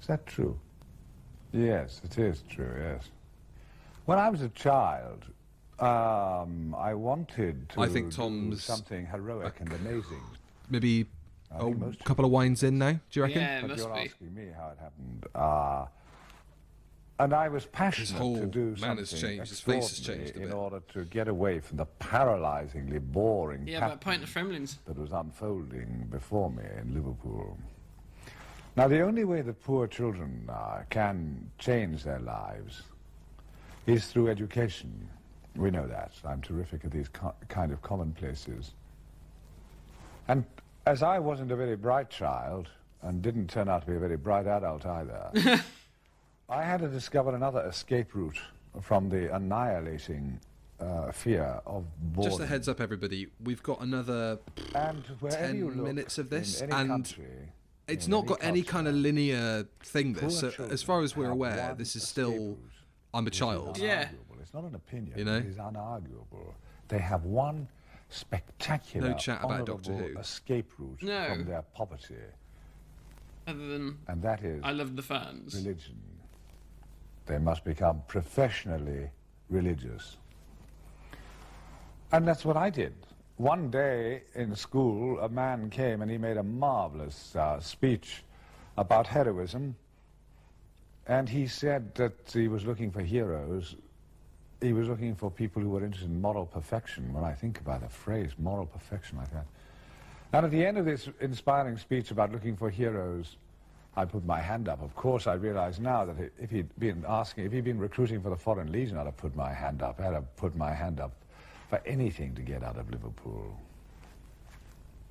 Is that true? Yes, it is true, yes. When I was a child, I wanted to I think do Tom's something heroic and amazing. Maybe I a think most couple of wines in now. Do you reckon? Yeah, it But must you're be. asking me how it happened. And I was passionate whole to do man has something changed. His face has extraordinary changed a in bit. order to get away from the paralyzingly boring Yeah, pattern but a pint of Fremlins. that was unfolding before me in Liverpool. Now, the only way that poor children can change their lives is through education. We know that. I'm terrific at these kind of commonplaces. And as I wasn't a very bright child, and didn't turn out to be a very bright adult either, I had to discover another escape route from the annihilating fear of boredom. Just a heads up, everybody. We've got another And wherever 10 you look, minutes of this, in any and country, it's in not any got any culture, kind of linear thing. poor This, so children as far as we're have aware, one this is escape still. route, I'm a which is child. Yeah. unarguable. It's not an opinion. You know? It is unarguable. They have one spectacular, No chat about Doctor honourable Who. escape route No. from their poverty, Other than and that is I love the fans. religion. They must become professionally religious. And that's what I did. One day in school, a man came and he made a marvelous speech about heroism. And he said that he was looking for heroes. He was looking for people who were interested in moral perfection. When I think about the phrase moral perfection like that. And at the end of this inspiring speech about looking for heroes, I put my hand up. Of course, I realize now that if he'd been recruiting for the Foreign Legion, I'd have put my hand up. I'd have put my hand up for anything to get out of Liverpool.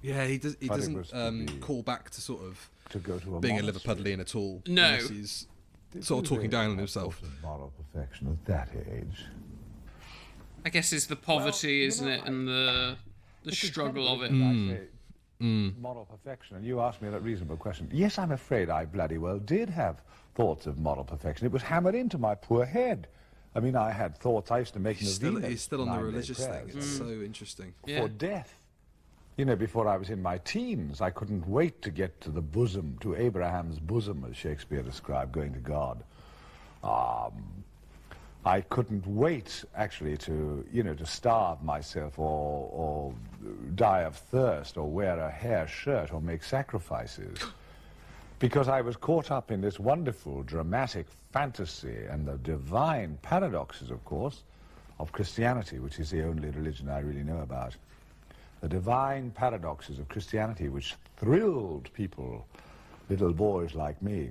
Yeah, he does. He But it doesn't was to be- call back to sort of To go to a being a monastery. Liverpudlian at all. No. unless he's sort of talking down on himself. Moral perfection at that age. I guess it's the poverty, isn't it, and the struggle of it. I say moral perfection, and you asked me that reasonable question. Yes, I'm afraid I bloody well did have thoughts of moral perfection. It was hammered into my poor head. I mean, I had thoughts. I used to make He's still, novenas, he's still on the 9-day religious thing. prayers It's so interesting. Yeah. for death. You know, before I was in my teens, I couldn't wait to get to the bosom, to Abraham's bosom, as Shakespeare described, going to God. I couldn't wait, actually, to starve myself or die of thirst or wear a hair shirt or make sacrifices. Because I was caught up in this wonderful, dramatic fantasy and the divine paradoxes, of course, of Christianity, which is the only religion I really know about. The divine paradoxes of Christianity, which thrilled people little boys like me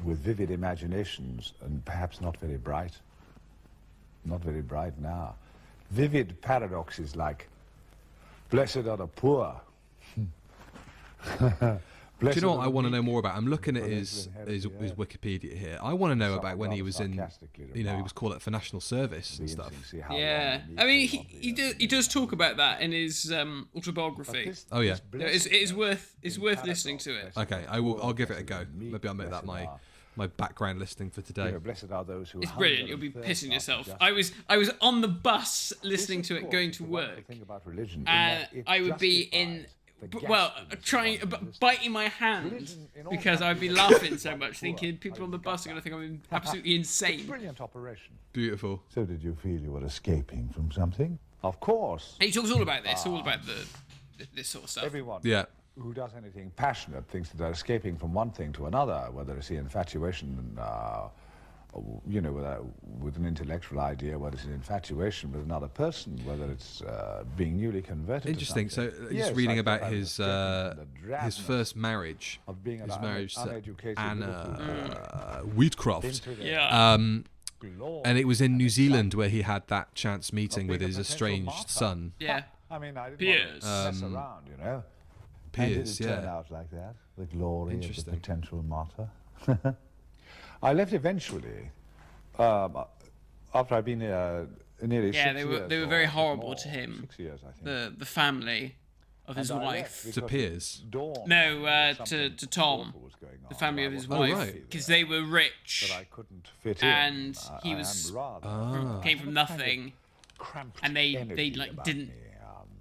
with vivid imaginations and perhaps not very bright. Not very bright now. Vivid paradoxes like, blessed are the poor. Do you know what I want to know more about? I'm looking at his Wikipedia here. I want to know about when he was in, he was called it for national service and stuff. Yeah, I mean, he does talk about that in his autobiography. Oh yeah, it's worth listening to it. Okay, I'll give it a go. Maybe I'll make that my background listening for today. Blessed are those who It's brilliant. You'll be pissing yourself. I was on the bus listening to it going to work, and I would be in. Biting my hand because I'd be laughing so much, thinking people on the bus are going to think I'm absolutely insane. Brilliant operation. Beautiful. So did you feel you were escaping from something? Of course. He talks all about this, all about this sort of stuff. Everyone who does anything passionate thinks that they're escaping from one thing to another, whether it's the infatuation, with an intellectual idea, whether it's an infatuation with another person, whether it's being newly converted. Interesting. To something. So, just reading about his first marriage, his marriage to Anna Wheatcroft. Yeah. And it was in New Zealand where he had that chance meeting with his estranged son. Yeah. I mean, I didn't Piers. mess around, Piers, and did it turn out like that? The glory of the potential martyr. I left eventually, after I'd been nearly 6 years. They were very horrible to him. 6 years, I think. The family of his wife. To Piers? No, to Tom. The family of his wife, because they were rich, I couldn't fit and in. he came from nothing, and they didn't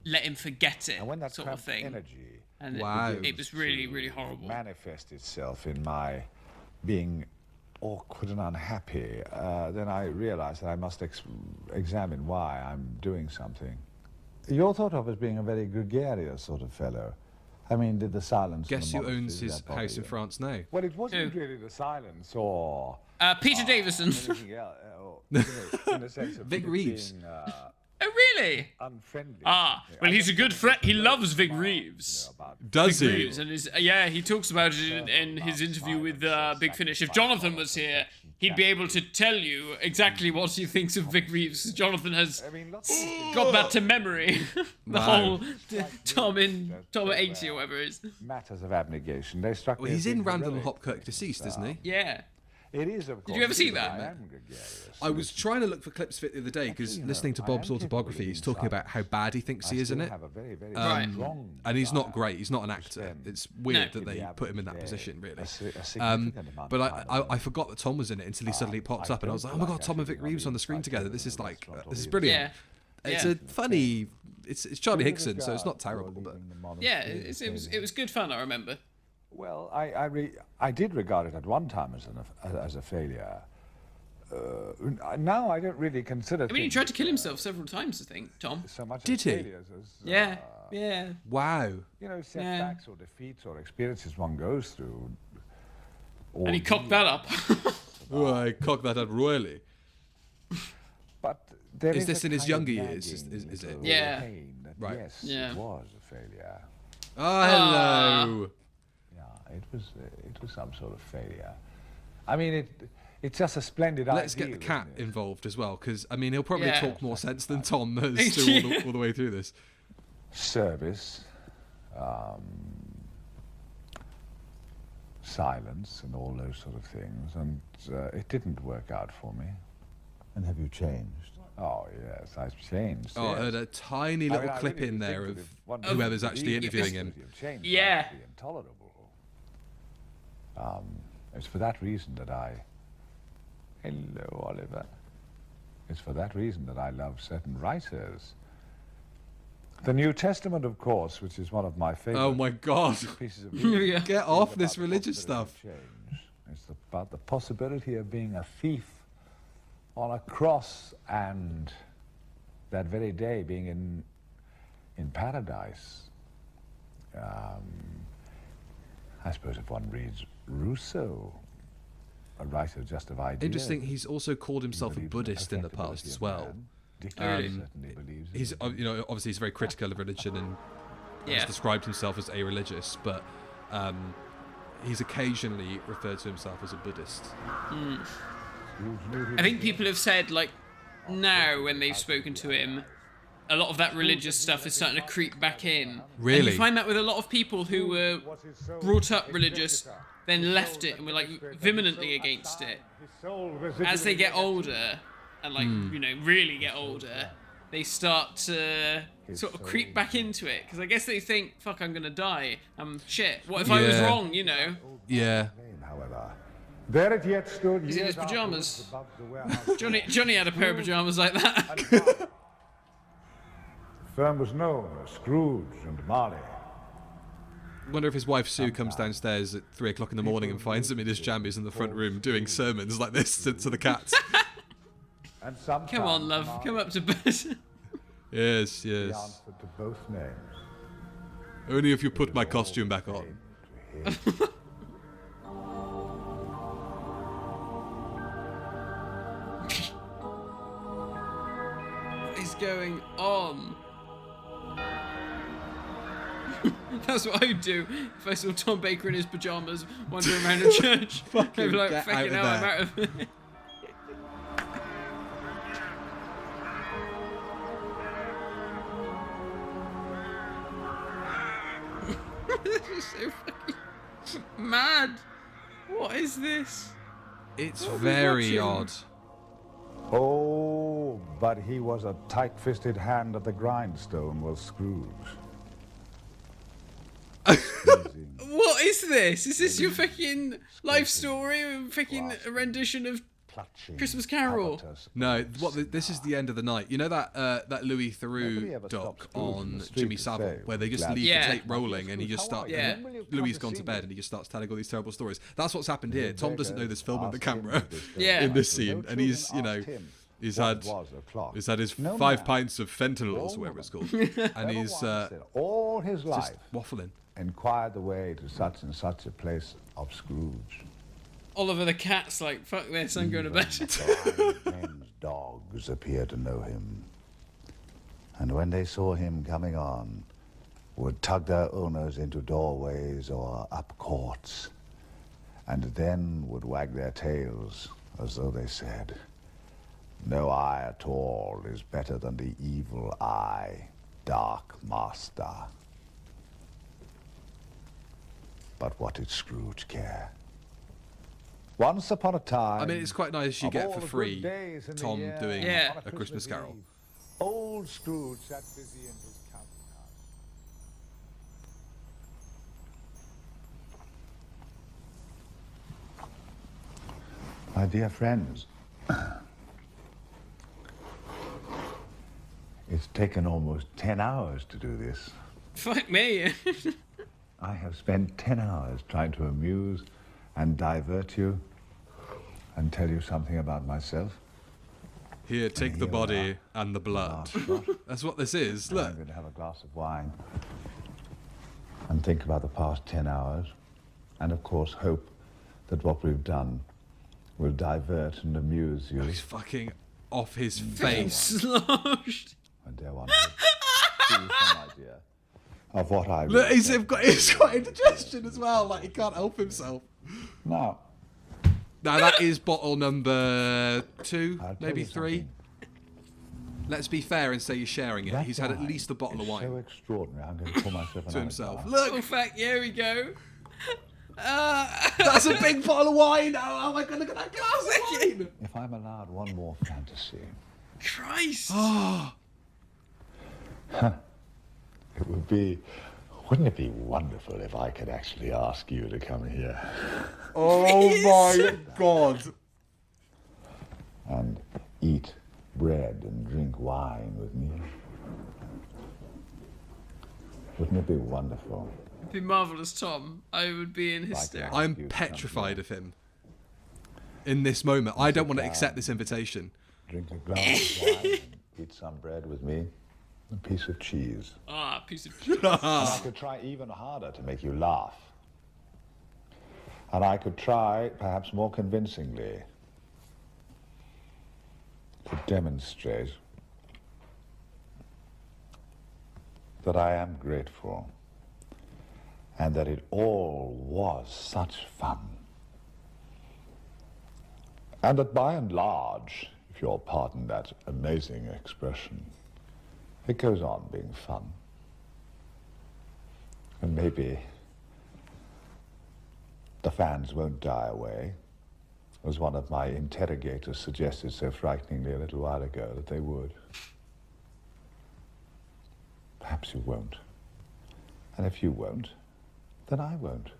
let him forget it, and that sort of thing. Energy and it was really, really horrible. Manifest itself in my being awkward and unhappy. Then I realized that I must examine why I'm doing something. You're thought of as being a very gregarious sort of fellow. I mean, did the silence... Guess who owns his house in France now? Well, it wasn't really the silence or... Peter Davison. In the sense of Vic Reeves. Oh, really? Unfriendly. Well, he's a good friend. He loves Vic Reeves. Does Vic he? Reeves, and he talks about it in his interview with Big Finish. If Jonathan was here, he'd be able to tell you exactly what he thinks of Vic Reeves. Jonathan has got that to memory. The whole Tom at 80 or whatever it is. Matters of abnegation. They struck me. Well, he's in Randall and Hopkirk Deceased, isn't he? Yeah. It is, of course. Did you ever see that? I was trying to look for clips of it the other day because listening to Bob's autobiography, he's talking about how bad he thinks he is in it. And he's not great. He's not an actor. It's weird that they put him in that position, really. But I forgot that Tom was in it until he suddenly popped up, and I was like, oh my god, Tom and Vic Reeves on the screen together. This is brilliant. Yeah. It's a funny. It's Charlie Higson, so it's not terrible, but yeah, it was good fun. I remember. Well, I did regard it at one time as a failure. Now I don't really consider. I mean, he tried to kill himself several times, I think, Tom. So much did he? Yeah. Wow. Setbacks or defeats or experiences one goes through. And he cocked that up. Oh, I cocked that up royally. But is this in his younger years? Is it? Yeah. Right. Yes, it was a failure. Oh, hello. It was some sort of failure. I mean, it's just a splendid idea. Let's get the cat involved as well, because I mean, he'll probably talk more sense than Tom has still all the way through this. Service, silence, and all those sort of things, and it didn't work out for me. And have you changed? Oh yes, I've changed. Oh, I heard a tiny little clip in there of whoever's actually interviewing him. Yeah. Intolerable. It's for that reason that Hello, Oliver. It's for that reason that I love certain writers. The New Testament, of course, which is one of my favorite. Oh my God! Pieces of music. Get off this religious stuff. It's about the possibility of being a thief on a cross and that very day being in paradise. I suppose if one reads Rousseau, a writer just of ideas. Interesting. He's also called himself a Buddhist in the past as well. He's obviously he's very critical of religion and has described himself as a religious, but he's occasionally referred to himself as a Buddhist. I think people have said, like, now when they've spoken to him, a lot of that religious stuff is starting to creep back in. Really? And you find that with a lot of people who were brought up religious, then left it and were, like, vehemently against it. As they get older, and, like, you know, really get older, they start to sort of creep back into it. Because I guess they think, fuck, I'm going to die. Shit, what if I was wrong, you know? Yeah. There it yet stood. He's in his pyjamas. Johnny had a pair of pyjamas like that. The firm was known as Scrooge and Marley. I wonder if his wife Sue comes downstairs at 3 o'clock in the morning and finds him in his jammies in the front room doing sermons like this to the cats. Come on, love. Come up to bed. Yes. He answered to both names. Only if you put my costume back on. What is going on? That's what I would do if I saw Tom Baker in his pyjamas wandering around a church. I'd be like, get fucking hell, I'm out of it. This is so fucking mad. What is this? It's very odd. Oh, but he was a tight-fisted hand at the grindstone, was Scrooge. What is this? Is this your fucking life story? Fucking a rendition of Christmas Carol? No, this is the end of the night. You know that Louis Theroux doc on Jimmy Savile, where they just leave the tape rolling and he just starts. Yeah. Louis's gone to bed and he just starts telling all these terrible stories. That's what's happened here. Tom doesn't know there's film on the camera in this scene, and he's he's had his 5 pints of fentanyl or whatever it's called, and he's all his life just waffling. inquired the way to such and such a place of Scrooge. Oliver the cat's like, fuck this, I'm going to bed. Men's dogs appeared to know him, and when they saw him coming on, would tug their owners into doorways or up courts, and then would wag their tails as though they said, "No eye at all is better than the evil eye, dark master." But what did Scrooge care? Once upon a time... I mean, it's quite nice you get for free Tom doing Yeah. A Christmas Carol. Old Scrooge sat busy in his counting house. My dear friends, it's taken almost 10 hours to do this. Fuck me. I have spent 10 hours trying to amuse and divert you and tell you something about myself. Here, take the body and the blood. That's what this is. Look. I'm going to have a glass of wine and think about the past 10 hours, and of course hope that what we've done will divert and amuse you. He's fucking off his face. Sloshed. My dear one, give you some idea of what I... Look, he's got indigestion as well. Like, he can't help himself. Now that is bottle number 2, I'll tell maybe you 3. something. Let's be fair and say he's sharing it. That He's had at wine least a bottle of is so wine extraordinary. I'm going to pour myself to himself. glass. Look, Oh, fuck, here we go. that's a big bottle of wine. Oh my god, look at that glass of wine. If I'm allowed one more fantasy, Christ. it would be... Wouldn't it be wonderful if I could actually ask you to come here Oh my god. and eat bread and drink wine with me? Wouldn't it be wonderful? It'd be marvellous, Tom. I would be in hysterics. I'm petrified of him in this moment. I don't want to accept this invitation. Drink a glass of wine and eat some bread with me. A piece of cheese. Ah, piece of... And I could try even harder to make you laugh. And I could try, perhaps more convincingly, to demonstrate that I am grateful and that it all was such fun. And that by and large, if you'll pardon that amazing expression, it goes on being fun. And maybe the fans won't die away, as one of my interrogators suggested so frighteningly a little while ago that they would. Perhaps you won't. And if you won't, then I won't.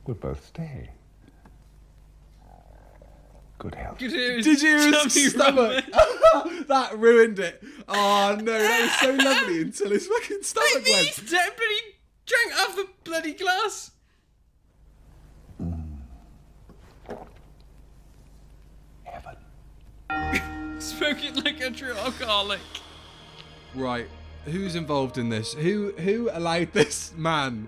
We'll both stay. Good health. Did you Did you hear his stomach? That ruined it. Oh no, that was so lovely until his fucking stomach went. He bloody drank half the bloody glass. Heaven. Spoken like a true alcoholic. Right, who's involved in this? Who allowed this man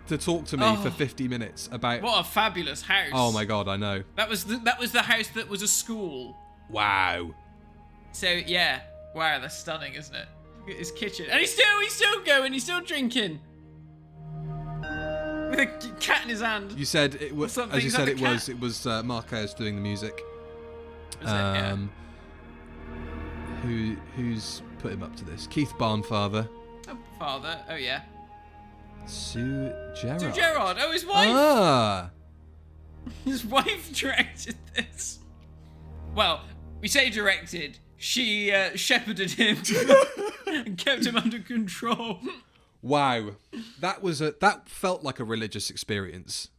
to talk to me for 50 minutes about... What a fabulous house. Oh my god, I know. That was the house that was a school. Wow. So yeah, wow, that's stunning, isn't it? Look at his kitchen, and he's still going, he's still drinking, with a cat in his hand. You said it was, Something, as you is that said, the it was Marquez doing the music. Is it? Yeah. Who's put him up to this? Keith Barnfather. Oh, father. Oh yeah. Sue Gerard. Sue Gerard. Oh, his wife. Ah. His wife directed this. Well, we say directed. She shepherded him and kept him under control. Wow, that felt like a religious experience.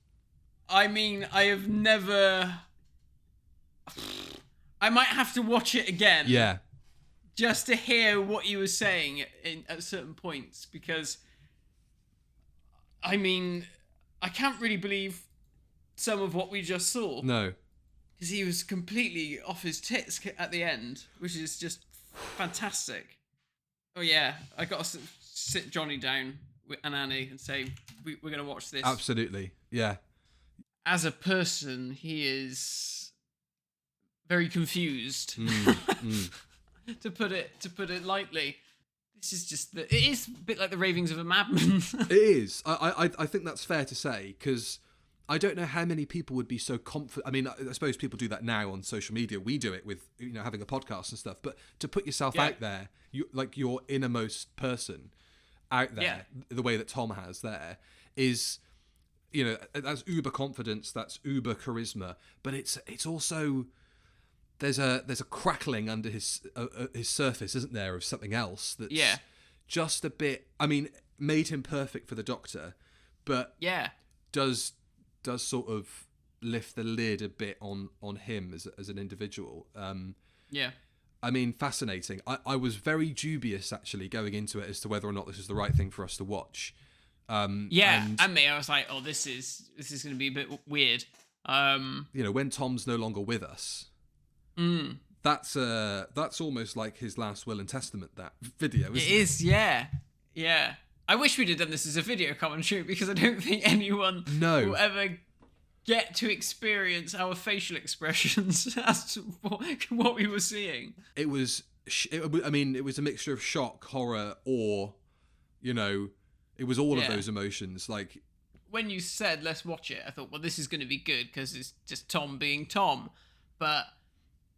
I mean, I have never. I might have to watch it again. Yeah. Just to hear what he was saying at certain points, because, I mean, I can't really believe some of what we just saw. No. Because he was completely off his tits at the end, which is just fantastic. Oh yeah, I got to sit Johnny down and Annie and say, we're going to watch this. Absolutely, yeah. As a person, he is very confused. To put it lightly. This is just it is a bit like the ravings of a madman. It is. I think that's fair to say, because I don't know how many people would be so confident. I mean, I suppose people do that now on social media. We do it with, having a podcast and stuff. But to put yourself out there, like your innermost person out there, the way that Tom has there, is, that's uber confidence, that's uber charisma. But it's also, there's a crackling under his surface, isn't there, of something else that's just a bit. I mean, made him perfect for the Doctor, but does sort of lift the lid a bit on him as an individual. I mean, fascinating. I was very dubious actually going into it as to whether or not this is the right thing for us to watch. And me, I was like, oh, this is going to be a bit weird. When Tom's no longer with us, that's almost like his last will and testament. That video, isn't it? It is, yeah. I wish we'd have done this as a video commentary, because I don't think anyone will ever get to experience our facial expressions as to what we were seeing. It was a mixture of shock, horror, awe. It was all of those emotions. Like, when you said let's watch it, I thought, well, this is going to be good because it's just Tom being Tom, but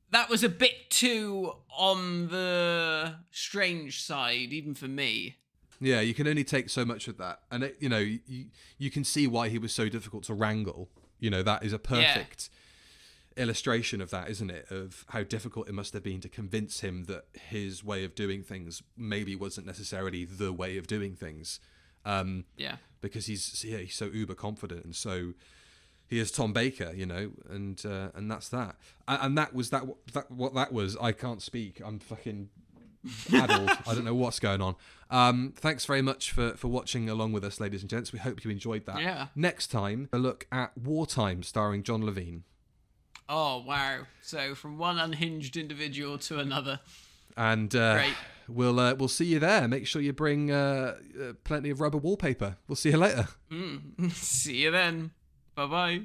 that was a bit too on the strange side, even for me. Yeah, you can only take so much of that, and you can see why he was so difficult to wrangle. That is a perfect illustration of that, isn't it? Of how difficult it must have been to convince him that his way of doing things maybe wasn't necessarily the way of doing things. Because he's so uber confident, and so he is Tom Baker, and that's that. And that was what that was. I can't speak. I'm fucking addled. I don't know what's going on. Thanks very much for watching along with us, ladies and gents. We hope you enjoyed that. Yeah. Next time, a look at Wartime, starring John Levine. Oh wow! So from one unhinged individual to another. And great. We'll see you there. Make sure you bring plenty of rubber wallpaper. We'll see you later. See you then. Bye bye.